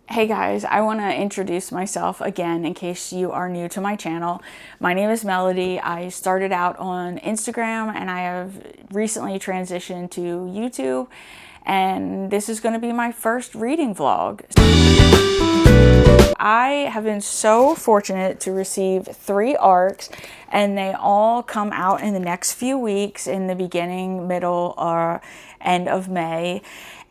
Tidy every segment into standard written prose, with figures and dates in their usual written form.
Hey guys, I want to introduce myself again in case you are new to my channel. My name is Melody. I started out on Instagram and I have recently transitioned to YouTube, and this is going to be my first reading vlog. I have been so fortunate to receive 3 ARCs, and they all come out in the next few weeks in the beginning, middle, or end of May.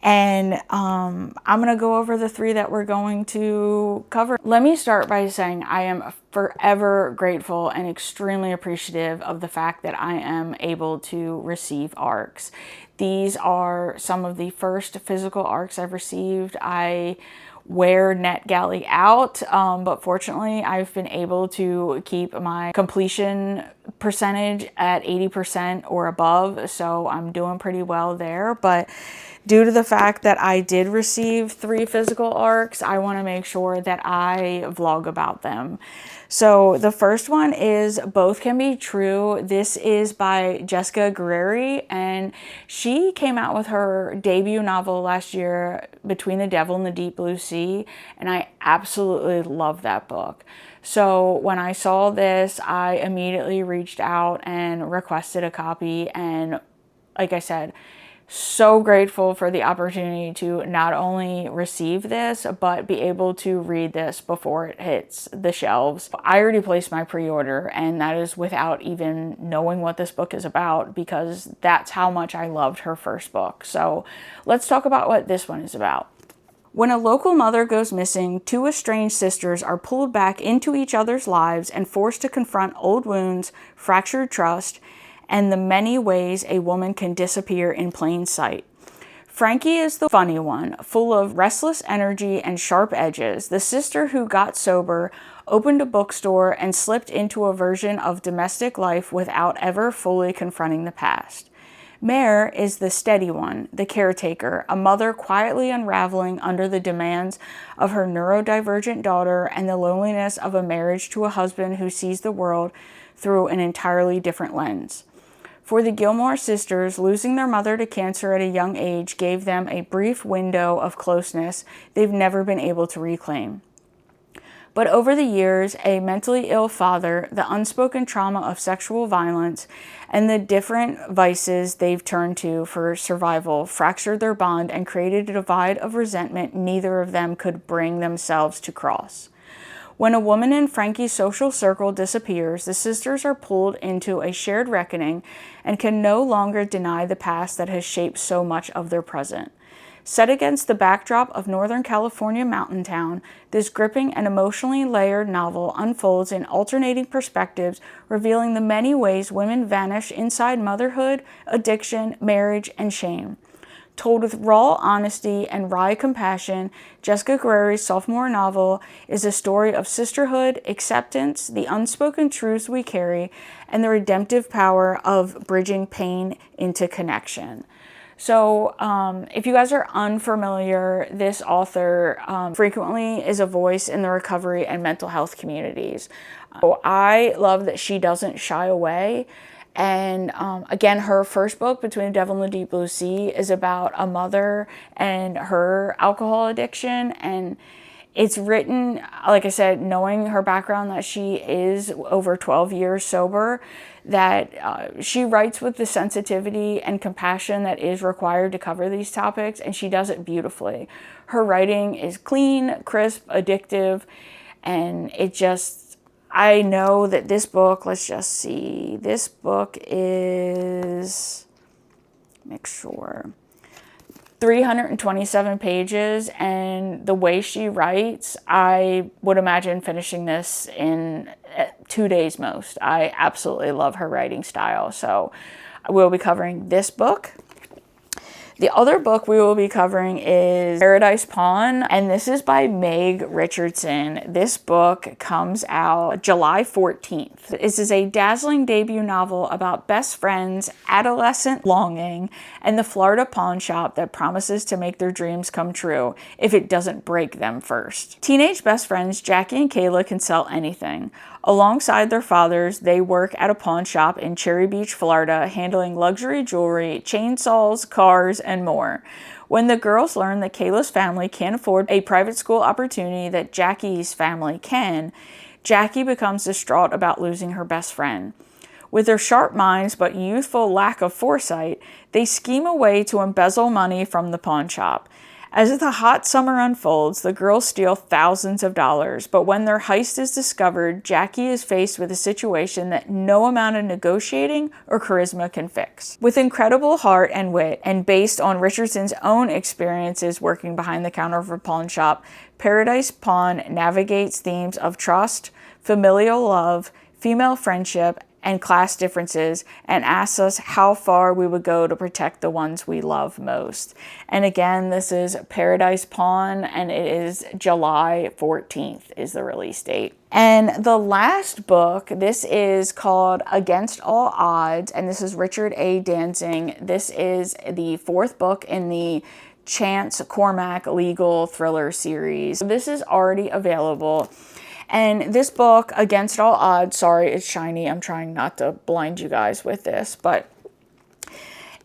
And I'm going to go over the 3 that we're going to cover. Let me start by saying I am forever grateful and extremely appreciative of the fact that I am able to receive ARCs. These are some of the first physical ARCs I've received. I wear NetGalley out, but fortunately I've been able to keep my completion percentage at 80% or above, so I'm doing pretty well there. But due to the fact that I did receive 3 physical ARCs, I want to make sure that I vlog about them. So the first one is Both Can Be True. This is by Jessica Guerrieri, and she came out with her debut novel last year, Between the Devil and the Deep Blue Sea, and I absolutely love that book. So when I saw this, I immediately reached out and requested a copy, and like I said, so grateful for the opportunity to not only receive this, but be able to read this before it hits the shelves. I already placed my pre-order, and that is without even knowing what this book is about, because that's how much I loved her first book. So let's talk about what this one is about. When a local mother goes missing, 2 estranged sisters are pulled back into each other's lives and forced to confront old wounds, fractured trust, and the many ways a woman can disappear in plain sight. Frankie is the funny one, full of restless energy and sharp edges, the sister who got sober, opened a bookstore, and slipped into a version of domestic life without ever fully confronting the past. Mare is the steady one, the caretaker, a mother quietly unraveling under the demands of her neurodivergent daughter and the loneliness of a marriage to a husband who sees the world through an entirely different lens. For the Gilmore sisters, losing their mother to cancer at a young age gave them a brief window of closeness they've never been able to reclaim. But over the years, a mentally ill father, the unspoken trauma of sexual violence, and the different vices they've turned to for survival fractured their bond and created a divide of resentment neither of them could bring themselves to cross. When a woman in Frankie's social circle disappears, the sisters are pulled into a shared reckoning and can no longer deny the past that has shaped so much of their present. Set against the backdrop of Northern California mountain town, this gripping and emotionally layered novel unfolds in alternating perspectives, revealing the many ways women vanish inside motherhood, addiction, marriage, and shame. Told with raw honesty and wry compassion, Jessica Guerrieri's sophomore novel is a story of sisterhood, acceptance, the unspoken truths we carry, and the redemptive power of bridging pain into connection. So if you guys are unfamiliar, this author frequently is a voice in the recovery and mental health communities. So I love that she doesn't shy away. And again, her first book, Between the Devil and the Deep Blue Sea, is about a mother and her alcohol addiction. And it's written, like I said, knowing her background, that she is over 12 years sober, that she writes with the sensitivity and compassion that is required to cover these topics, and she does it beautifully. Her writing is clean, crisp, addictive, and it just... I know that this book, let's just see, this book is, make sure, 327 pages, and the way she writes, I would imagine finishing this in 2 days most. I absolutely love her writing style, so I will be covering this book. The other book we will be covering is Paradise Pawn, and this is by Meg Richardson. This book comes out July 14th. This is a dazzling debut novel about best friends, adolescent longing, and the Florida pawn shop that promises to make their dreams come true if it doesn't break them first. Teenage best friends Jackie and Kayla can sell anything. Alongside their fathers, they work at a pawn shop in Cherry Beach, Florida, handling luxury jewelry, chainsaws, cars, and more. When the girls learn that Kayla's family can't afford a private school opportunity that Jackie's family can, Jackie becomes distraught about losing her best friend. With their sharp minds but youthful lack of foresight, they scheme a way to embezzle money from the pawn shop. As the hot summer unfolds, the girls steal thousands of dollars, but when their heist is discovered, Jackie is faced with a situation that no amount of negotiating or charisma can fix. With incredible heart and wit, and based on Richardson's own experiences working behind the counter of a pawn shop, Paradise Pawn navigates themes of trust, familial love, female friendship, and class differences, and asks us how far we would go to protect the ones we love most. And again, this is Paradise Pawn, and it is July 14th is the release date. And the last book, this is called Against All Odds, and this is Richard A. Dancing. This is the 4th book in the Chance Cormack legal thriller series. This is already available. And this book, Against All Odds, sorry, it's shiny. I'm trying not to blind you guys with this, but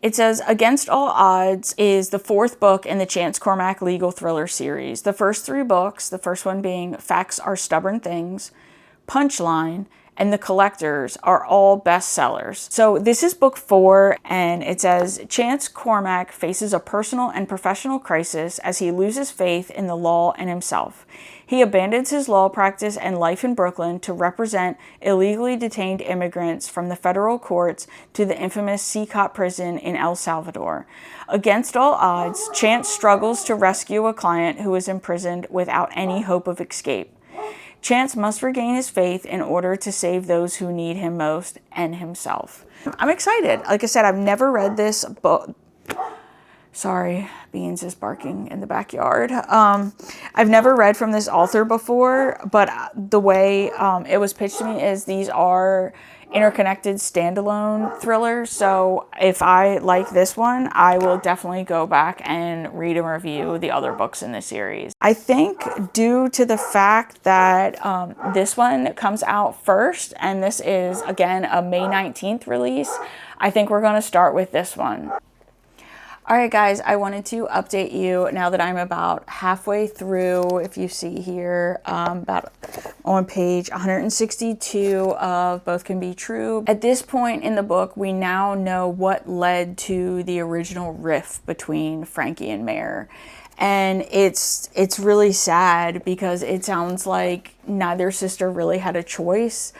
it says Against All Odds is the 4th book in the Chance Cormack legal thriller series. The first 3 books, the first one being Facts Are Stubborn Things, Punchline, and The Collectors, are all bestsellers. So this is book 4, and it says Chance Cormack faces a personal and professional crisis as he loses faith in the law and himself. He abandons his law practice and life in Brooklyn to represent illegally detained immigrants from the federal courts to the infamous CCOT prison in El Salvador. Against all odds, Chance struggles to rescue a client who is imprisoned without any hope of escape. Chance must regain his faith in order to save those who need him most and himself. I'm excited. Like I said, I've never read this book. Sorry, Beans is barking in the backyard. I've never read from this author before, but the way it was pitched to me is these are interconnected standalone thrillers. So if I like this one, I will definitely go back and read and review the other books in the series. I think due to the fact that this one comes out first, and this is, again, a May 19th release, I think we're going to start with this one. Alright guys, I wanted to update you now that I'm about halfway through, if you see here, about on page 162 of Both Can Be True. At this point in the book, we now know what led to the original rift between Frankie and Mare. And it's really sad because it sounds like neither sister really had a choice.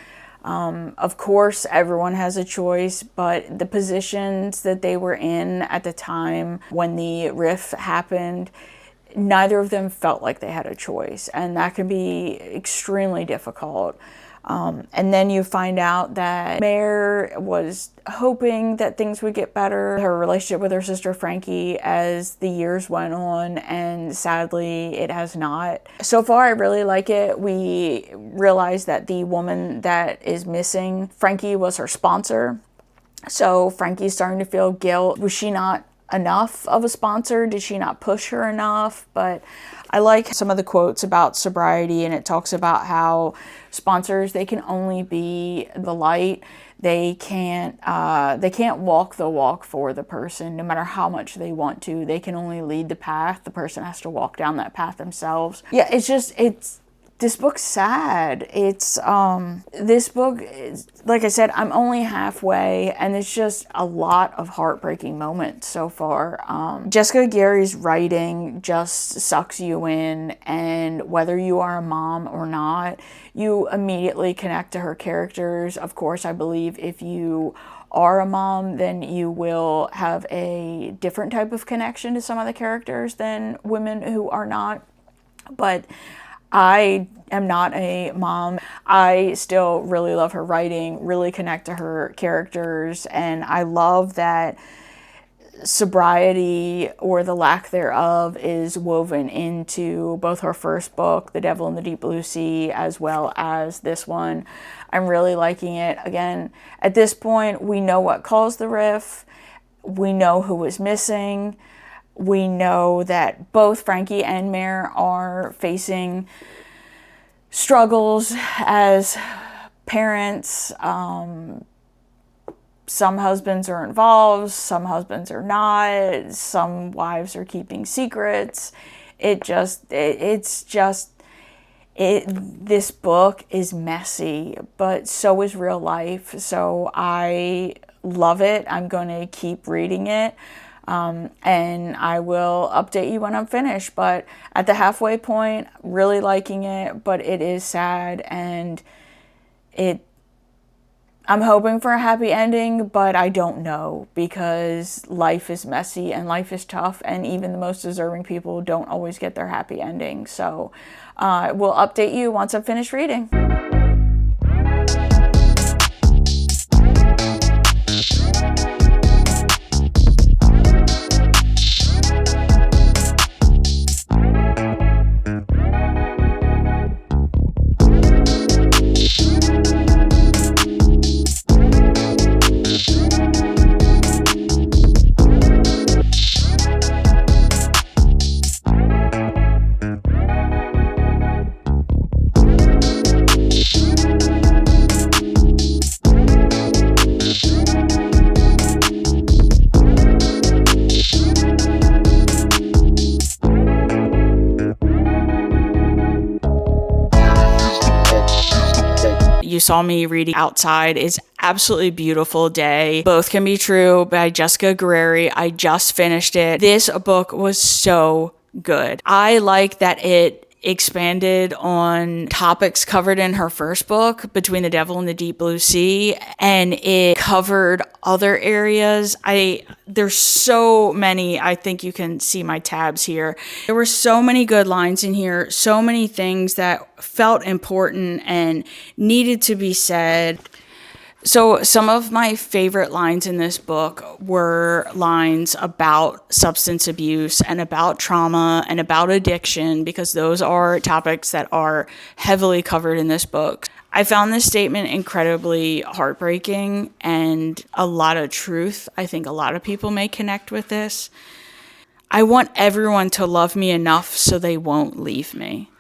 Of course, everyone has a choice, but the positions that they were in at the time when the rift happened, neither of them felt like they had a choice, and that can be extremely difficult. And then you find out that Mare was hoping that things would get better, her relationship with her sister Frankie, as the years went on, and sadly it has not. So far I really like it. We realize that the woman that is missing, Frankie, was her sponsor. So Frankie's starting to feel guilt. Was she not enough of a sponsor? Did she not push her enough? But I like some of the quotes about sobriety, and it talks about how sponsors, they can only be the light. They can't walk the walk for the person, no matter how much they want to. They can only lead the path. The person has to walk down that path themselves. Yeah, this book's sad. This book is, like I said, I'm only halfway, and it's just a lot of heartbreaking moments so far. Jessica Gary's writing just sucks you in, and whether you are a mom or not, you immediately connect to her characters. Of course, I believe if you are a mom, then you will have a different type of connection to some of the characters than women who are not. But I am not a mom. I still really love her writing, really connect to her characters, and I love that sobriety, or the lack thereof, is woven into both her first book, The Devil in the Deep Blue Sea, as well as this one. I'm really liking it. Again, at this point, we know what caused the rift. We know who was missing. We know that both Frankie and Mare are facing struggles as parents. some husbands are involved, some husbands are not, some wives are keeping secrets. This book is messy, but so is real life. So I love it. I'm going to keep reading it. And I will update you when I'm finished. But at the halfway point, really liking it, but it is sad, and I'm hoping for a happy ending, but I don't know, because life is messy and life is tough, and even the most deserving people don't always get their happy ending. So we'll update you once I'm finished reading. You saw me reading outside is absolutely beautiful day. Both Can Be True by Jessica Guerreri. I just finished it. This book was so good. I like that it expanded on topics covered in her first book, Between the Devil and the Deep Blue Sea, and it covered other areas. There's so many, I think you can see my tabs here. There were so many good lines in here, so many things that felt important and needed to be said. So some of my favorite lines in this book were lines about substance abuse and about trauma and about addiction, because those are topics that are heavily covered in this book. I found this statement incredibly heartbreaking and a lot of truth. I think a lot of people may connect with this. I want everyone to love me enough so they won't leave me.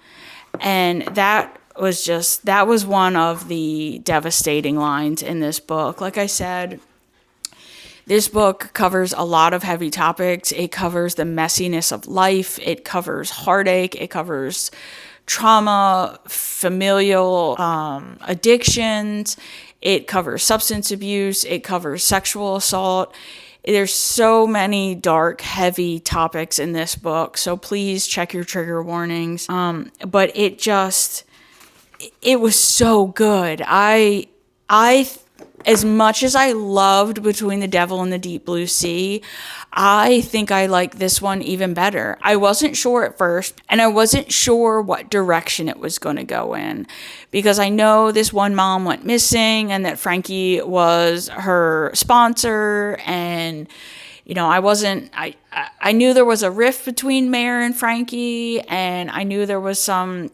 And that was one of the devastating lines in this book. Like I said, this book covers a lot of heavy topics. It covers the messiness of life. It covers heartache. It covers trauma, familial addictions. It covers substance abuse. It covers sexual assault. There's so many dark, heavy topics in this book. So please check your trigger warnings. But it was so good. I as much as I loved Between the Devil and the Deep Blue Sea, I think I like this one even better. I wasn't sure at first, and I wasn't sure what direction it was going to go in, because I know this one mom went missing and that Frankie was her sponsor, and I knew there was a rift between Mayor and Frankie, and I knew there was some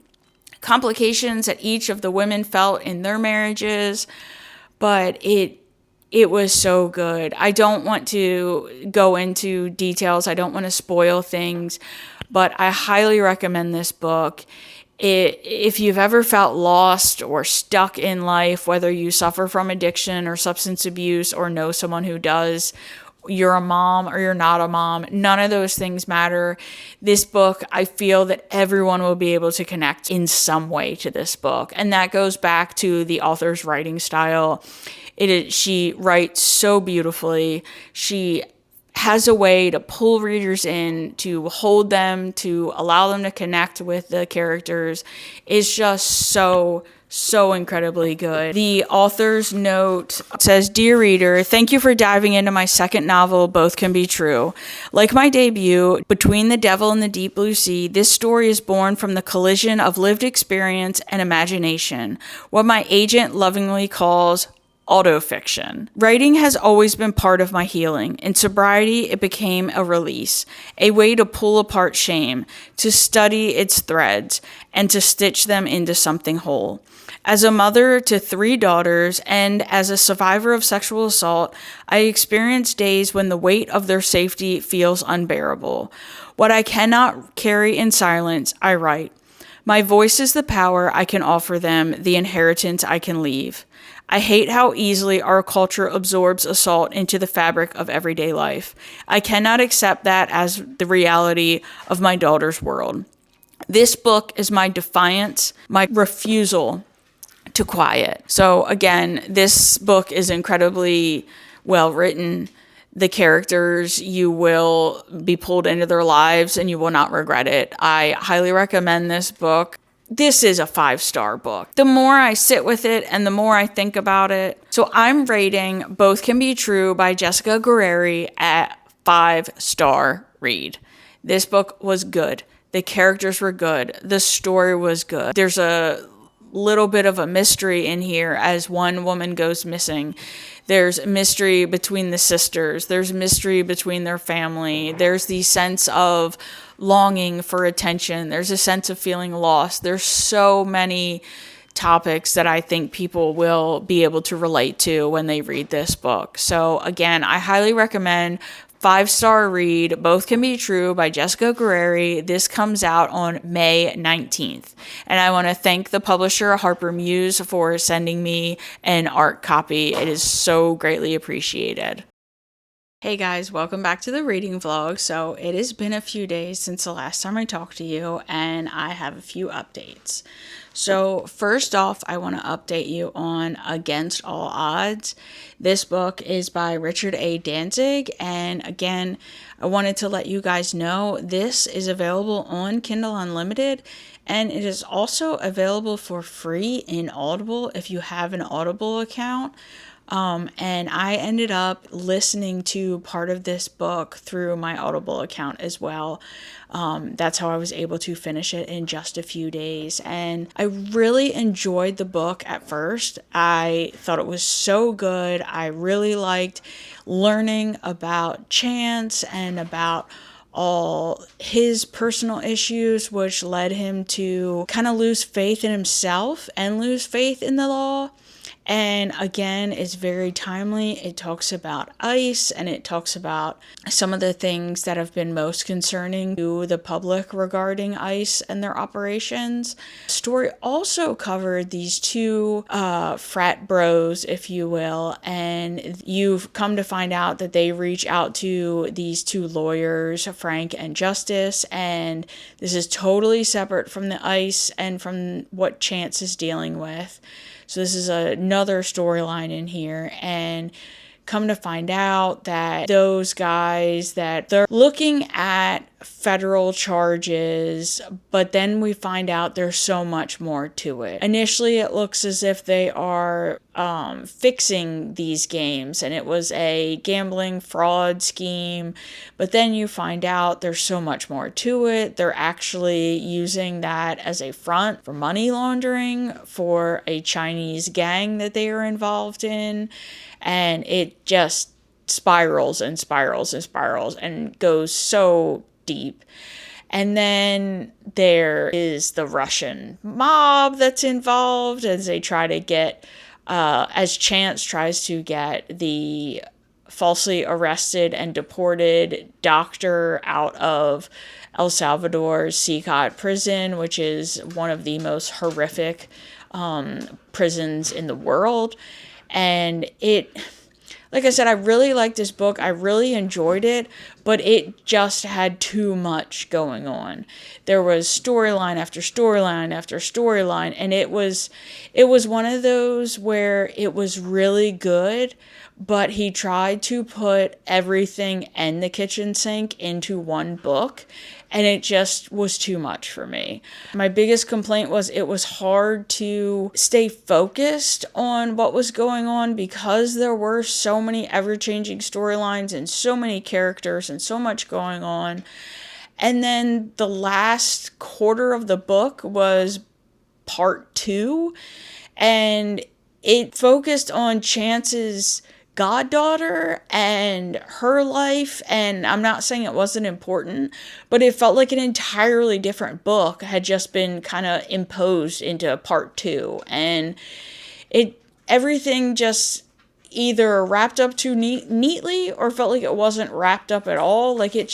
complications that each of the women felt in their marriages, but it was so good. I don't want to go into details. I don't want to spoil things, but I highly recommend this book. If you've ever felt lost or stuck in life, whether you suffer from addiction or substance abuse or know someone who does, you're a mom or you're not a mom, none of those things matter. This book, I feel that everyone will be able to connect in some way to this book. And that goes back to the author's writing style. She writes so beautifully. She has a way to pull readers in, to hold them, to allow them to connect with the characters. It's just so incredibly good. The author's note says, "Dear reader, thank you for diving into my second novel, Both Can Be True. Like my debut, Between the Devil and the Deep Blue Sea, this story is born from the collision of lived experience and imagination, what my agent lovingly calls autofiction. Writing has always been part of my healing. In sobriety, it became a release, a way to pull apart shame, to study its threads, and to stitch them into something whole. As a mother to 3 daughters and as a survivor of sexual assault, I experience days when the weight of their safety feels unbearable. What I cannot carry in silence, I write. My voice is the power I can offer them, the inheritance I can leave. I hate how easily our culture absorbs assault into the fabric of everyday life. I cannot accept that as the reality of my daughter's world. This book is my defiance, my refusal to quiet. So again, this book is incredibly well written. The characters, you will be pulled into their lives and you will not regret it. I highly recommend this book. This is a 5-star book. The more I sit with it and the more I think about it. So I'm rating Both Can Be True by Jessica Guerrieri at 5-star read. This book was good. The characters were good. The story was good. There's a little bit of a mystery in here as one woman goes missing. There's mystery between the sisters. There's mystery between their family. There's the sense of longing for attention. There's a sense of feeling lost. There's so many topics that I think people will be able to relate to when they read this book. So again, I highly recommend 5-star read, Both Can Be True by Jessica Guerrieri. This comes out on May 19th. And I want to thank the publisher, Harper Muse, for sending me an art copy. It is so greatly appreciated. Hey guys, welcome back to the reading vlog. So it has been a few days since the last time I talked to you, and I have a few updates. So first off, I want to update you on Against All Odds. This book is by Richard A. Danzig, and again, I wanted to let you guys know this is available on Kindle Unlimited, and it is also available for free in Audible if you have an Audible account. And I ended up listening to part of this book through my Audible account as well. That's how I was able to finish it in just a few days. And I really enjoyed the book at first. I thought it was so good. I really liked learning about Chance and about all his personal issues, which led him to kind of lose faith in himself and lose faith in the law. And again, it's very timely. It talks about ICE and it talks about some of the things that have been most concerning to the public regarding ICE and their operations. The story also covered these two frat bros, if you will, and you've come to find out that they reach out to these two lawyers, Frank and Justice, and this is totally separate from the ICE and from what Chance is dealing with. So this is another storyline in here, and come to find out that those guys, that they're looking at federal charges, but then we find out there's so much more to it. Initially, it looks as if they are fixing these games, and it was a gambling fraud scheme, but then you find out there's so much more to it. They're actually using that as a front for money laundering for a Chinese gang that they are involved in, and it just spirals and spirals and spirals and goes so deep. And then there is the Russian mob that's involved as they try to get, as Chance tries to get the falsely arrested and deported doctor out of El Salvador's CICOT prison, which is one of the most horrific prisons in the world. And it, like I said, I really liked this book. I really enjoyed it, but it just had too much going on. There was storyline after storyline after storyline, and it was one of those where it was really good, but he tried to put everything and the kitchen sink into one book, and it just was too much for me. My biggest complaint was it was hard to stay focused on what was going on because there were so many ever-changing storylines and so many characters and so much going on. And then the last quarter of the book was part 2, and it focused on Chance's goddaughter and her life, and I'm not saying it wasn't important, but it felt like an entirely different book had just been kind of imposed into part 2, and everything just either wrapped up too neatly or felt like it wasn't wrapped up at all. Like it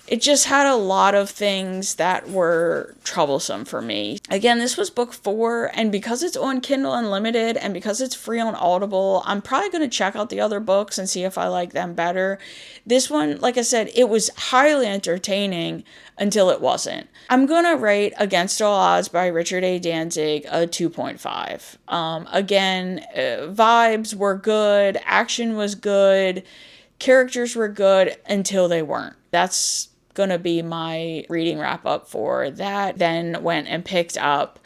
it just had a lot of things that were troublesome for me. Again, this was book 4, and because it's on Kindle Unlimited and because it's free on Audible, I'm probably going to check out the other books and see if I like them better. This one, like I said, it was highly entertaining until it wasn't. I'm going to rate Against All Odds by Richard A. Danzig a 2.5. Again, vibes were good, action was good, characters were good until they weren't. That's gonna be my reading wrap up for that. Then went and picked up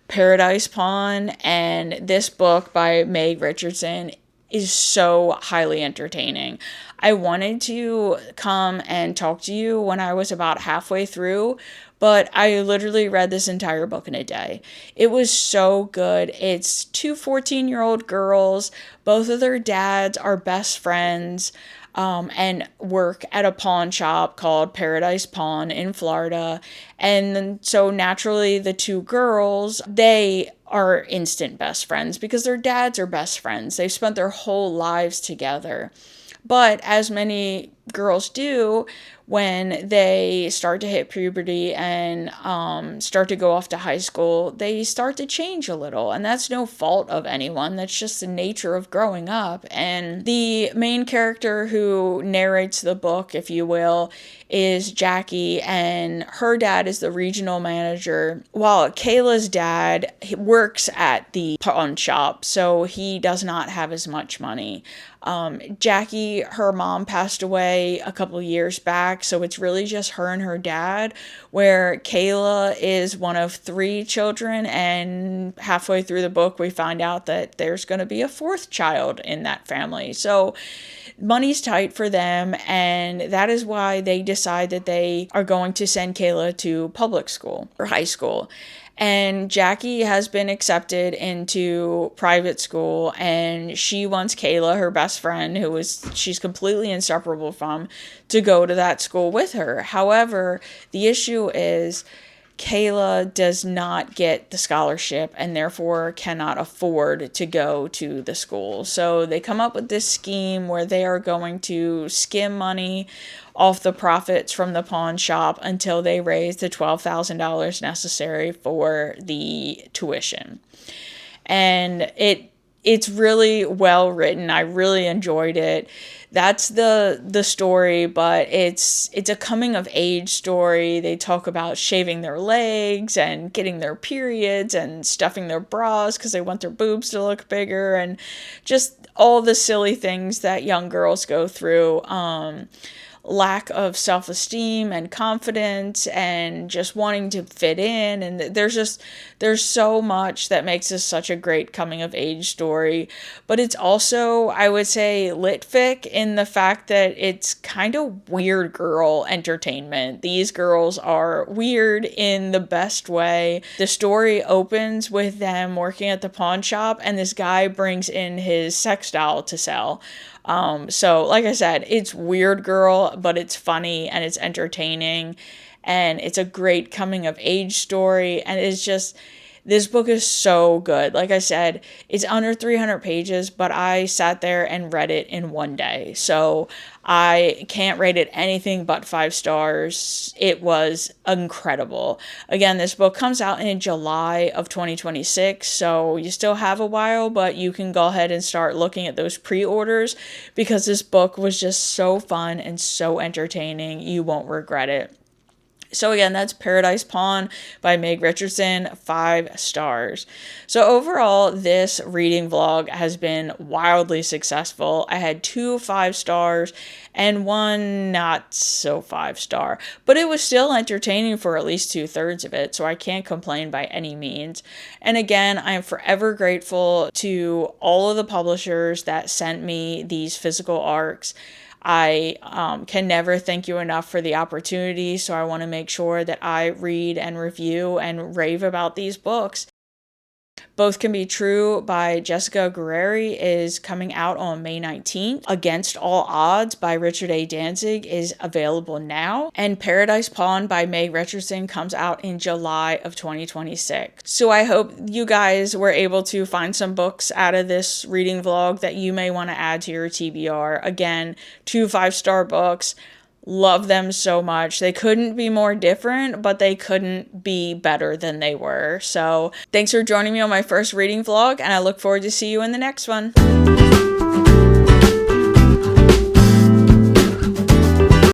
Paradise Pawn, and this book by Meg Richardson is so highly entertaining. I wanted to come and talk to you when I was about halfway through, but I literally read this entire book in a day. It was so good. It's two 14-year-old girls. Both of their dads are best friends. And work at a pawn shop called Paradise Pawn in Florida. And so naturally, the two girls, they are instant best friends because their dads are best friends. They've spent their whole lives together. But as many girls do, when they start to hit puberty and start to go off to high school, they start to change a little. And that's no fault of anyone. That's just the nature of growing up. And the main character who narrates the book, if you will, is Jackie, and her dad is the regional manager, while Kayla's dad works at the pawn shop, so he does not have as much money. Jackie, her mom passed away a couple years back, so it's really just her and her dad, where Kayla is one of 3 children, and halfway through the book we find out that there's going to be a 4th child in that family. So money's tight for them, and that is why they decide that they are going to send Kayla to public school or high school. And Jackie has been accepted into private school, and she wants Kayla, her best friend, she's completely inseparable from, to go to that school with her. However, the issue is Kayla does not get the scholarship and therefore cannot afford to go to the school. So they come up with this scheme where they are going to skim money off the profits from the pawn shop until they raise the $12,000 necessary for the tuition. And it's really well written. I really enjoyed it. That's the story, but it's a coming of age story. They talk about shaving their legs and getting their periods and stuffing their bras because they want their boobs to look bigger, and just all the silly things that young girls go through. Lack of self-esteem and confidence and just wanting to fit in, and there's so much that makes this such a great coming of age story. But it's also, I would say, lit fic in the fact that it's kind of weird girl entertainment. These girls are weird in the best way. The story opens with them working at the pawn shop, and this guy brings in his sex doll to sell. So like I said, it's weird girl, but it's funny and it's entertaining, and it's a great coming of age story. And it's just, this book is so good. Like I said, it's under 300 pages, but I sat there and read it in one day. So I can't rate it anything but 5 stars. It was incredible. Again, this book comes out in July of 2026, so you still have a while, but you can go ahead and start looking at those pre-orders because this book was just so fun and so entertaining. You won't regret it. So again, that's Paradise Pawn by Meg Richardson, 5 stars. So overall, this reading vlog has been wildly successful. I had 2 5 stars and 1 not so 5 star, but it was still entertaining for at least 2/3 of it, so I can't complain by any means. And again, I am forever grateful to all of the publishers that sent me these physical ARCs. I can never thank you enough for the opportunity, so I want to make sure that I read and review and rave about these books. Both Can Be True by Jessica Guerrieri is coming out on May 19th. Against All Odds by Richard A. Danzig is available now. And Paradise Pawn by Meg Richardson comes out in July of 2026. So I hope you guys were able to find some books out of this reading vlog that you may want to add to your TBR. Again, 2 5-star books. Love them so much. They couldn't be more different, but they couldn't be better than they were. So thanks for joining me on my first reading vlog, and I look forward to see you in the next one.